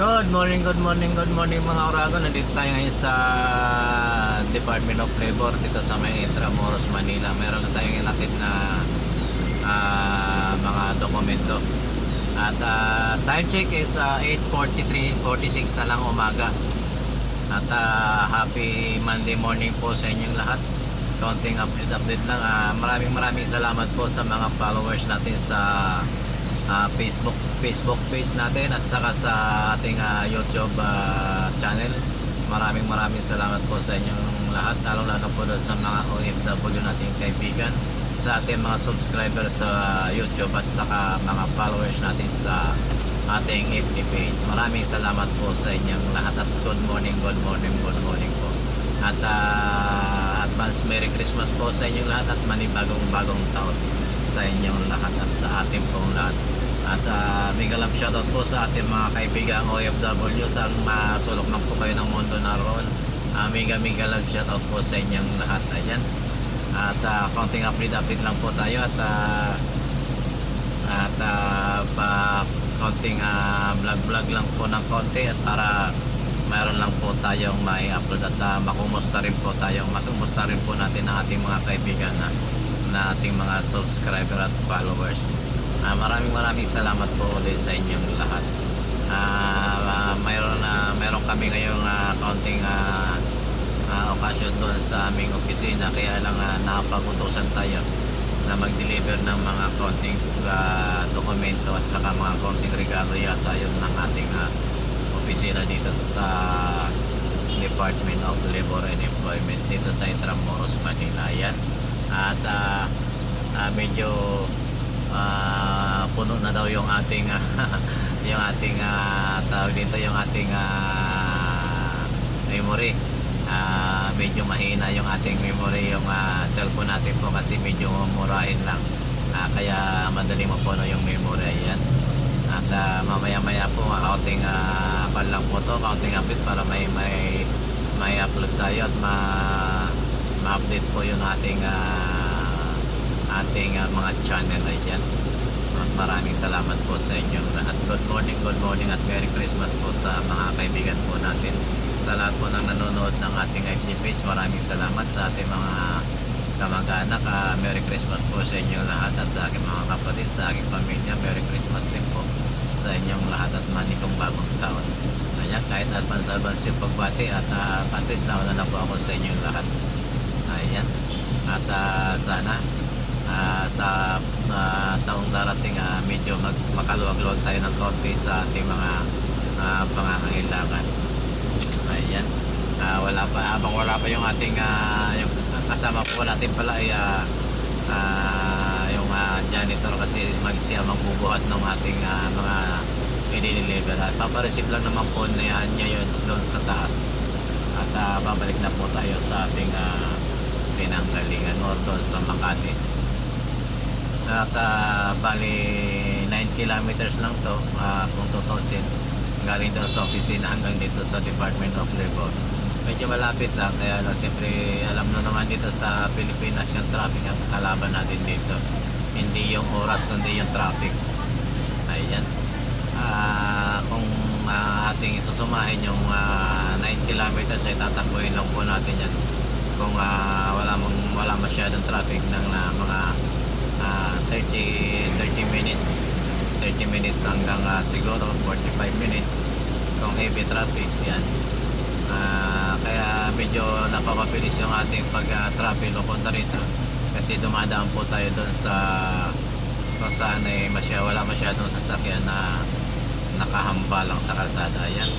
Good morning mga Oragon. Nandito tayo ngayon sa Department of Labor dito sa may Intramuros, Manila. Meron na tayong inatid na mga dokumento. At time check is 8:46 na lang umaga. At happy Monday morning po sa inyong lahat. Konting update lang. Maraming salamat po sa mga followers natin sa Facebook page natin at saka sa ating YouTube channel. Maraming salamat po sa inyong lahat, lalo po doon sa mga OFW nating kaibigan, sa ating mga subscribers sa YouTube at saka mga followers natin sa ating FB page. Maraming salamat po sa inyong lahat at good morning po. At advance Merry Christmas po sa inyong lahat at bagong taon sa inyong lahat at sa ating pong lahat. At mega love shoutout po sa ating mga kaibigan OFW sa masulok man po kayo ng mundo naroon. Mega love shoutout po sa inyong lahat. Ayan. At konting update lang po tayo at konting vlog lang po ng konti at para mayroon lang po tayong may upload at makumusta rin po natin ang ating mga kaibigan na ating mga subscriber at followers. Maraming salamat po ulit sa inyong lahat. Mayroon kami ngayong kaunting okasyon doon sa aming opisina, kaya lang napag-utusan tayo na mag-deliver ng mga konting dokumento at saka mga konting regalo yata yun ng ating opisina dito sa Department of Labor and Employment dito sa Intramuros, Manila. Yan. At medyo puno na daw yung ating tawag dito, yung ating memory. Medyo mahina yung ating memory, yung cellphone natin po kasi medyo murahin lang, kaya madali mapuno yung memory. Ayan. At mamaya po kaunting lang po to, kaunting update para may upload tayo at ma-update po yung ating mga channel. Ayan. Maraming salamat po sa inyong lahat. Good morning at Merry Christmas po sa mga kaibigan po natin, sa lahat po ng nanonood ng ating FB page. Maraming salamat sa ating mga kamag-anak. Merry Christmas po sa inyong lahat at sa aking mga kapatid, sa aking pamilya. Merry Christmas din po sa inyong lahat at manikong bagong taon. Ayan, kahit advance yung pagbati at pantis na una na po ako sa inyong lahat. Ayan. At sana sa taong darating medyo makaluwag-luwag tayo ng konti sa ating mga pangangailangan. Ayan. Wala pa yung ating yung kasama po natin pala ay yung janitor, kasi siya magbubuhat ng ating mga i-deliver. Papareceive lang naman po niya yun doon sa taas at babalik na po tayo sa ating pinanggalingan or doon sa Makati. At bali 9 kilometers lang to kung tutusin, galing doon sa opisina hanggang dito sa Department of Labor. Medyo malapit lang, kaya lang siyempre alam na naman dito sa Pilipinas yung traffic at kalaban natin dito, hindi yung oras kundi yung traffic. Ayan. Kung ating isusumahin yung 9 kilometers ay tatakbuhin lang po natin yan kung wala masyadong traffic ng mga 30 minutes hanggang siguro 45 minutes kung heavy traffic. Yan. Kaya medyo napapabilis yung ating pag-traffic papunta rito, kasi dumadaan po tayo doon sa kung saan wala masyadong sasakyan na nakahamba lang sa kalsada. Ayan.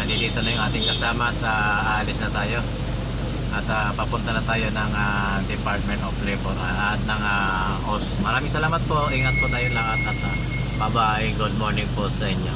Dito na yung ating kasama at aalis na tayo at papunta na tayo ng Department of Labor at ng OS. Maraming salamat po. Ingat po tayo lahat at bye-bye. Good morning po sa inyo.